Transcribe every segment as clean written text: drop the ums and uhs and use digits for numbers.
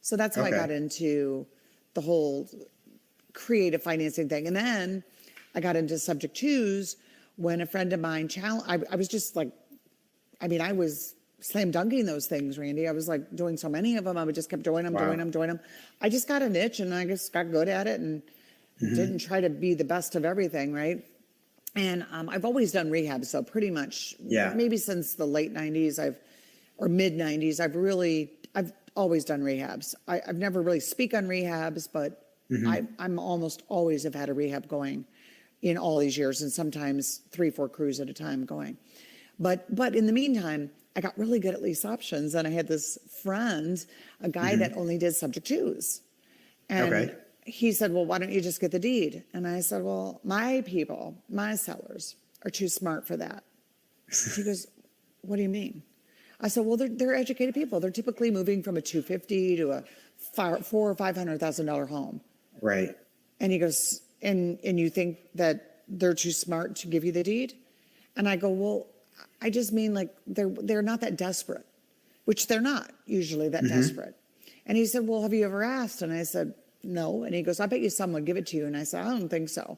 So that's how I got into the whole creative financing thing. And then I got into subject twos when a friend of mine I was just like, I mean, I was slam dunking those things, Randy. I was like doing so many of them. I would just kept doing them, doing them. I just got an itch and I just got good at it and didn't try to be the best of everything, right? And I've always done rehab, so pretty much maybe since the late 90s, or mid 90s, I've always done rehabs. I've never really speak on rehabs, but I'm almost always have had a rehab going in all these years, and sometimes 3-4 crews at a time going. But in the meantime, I got really good at lease options, and I had this friend, a guy that only did subject twos, and he said, well, why don't you just get the deed? And I said, well, my people, my sellers are too smart for that. He goes, what do you mean? I said, well, they're educated people. They're typically moving from a $250,000 to a $400,000 or $500,000 home. Right. And he goes, and you think that they're too smart to give you the deed? And I go, well, I just mean like they're not that desperate, which they're not usually that desperate. And he said, well, have you ever asked? And I said, no. And he goes, I bet you someone would give it to you. And I said, I don't think so.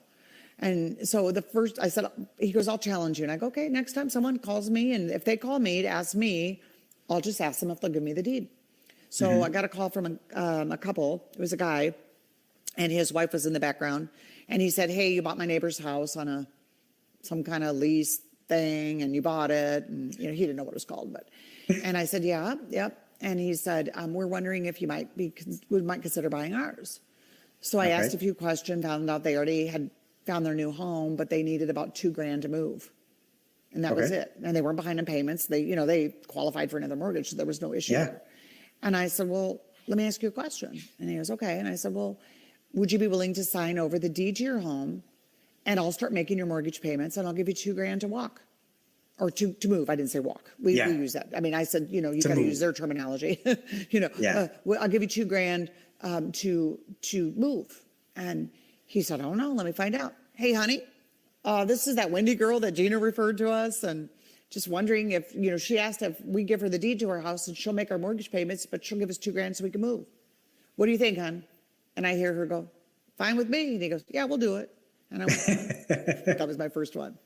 And so I said, he goes, I'll challenge you. And I go, okay, next time someone calls me, and if they call me to ask me, I'll just ask them if they'll give me the deed. So I got a call from a couple. It was a guy, and his wife was in the background. And he said, hey, you bought my neighbor's house on some kind of lease thing, and you bought it. And, he didn't know what it was called. And I said, yeah, yep. And he said, we're wondering if you might consider buying ours. So I asked a few questions, found out they already had found their new home, but they needed about $2,000 to move. And that was it. And they weren't behind in payments. They qualified for another mortgage, so there was no issue there. And I said, well, let me ask you a question. And he goes, okay. And I said, well, would you be willing to sign over the deed to your home, and I'll start making your mortgage payments, and I'll give you $2,000 to walk? Or to move. I didn't say walk. We use that. I mean, I said, you got to use their terminology. I'll give you $2,000 to move. And he said, oh no, let me find out. Hey, honey, this is that Wendy girl that Gina referred to us, and just wondering if, she asked if we give her the deed to her house and she'll make our mortgage payments, but she'll give us $2,000 so we can move. What do you think, hon? And I hear her go, fine with me. And he goes, yeah, we'll do it. And I went, that was my first one.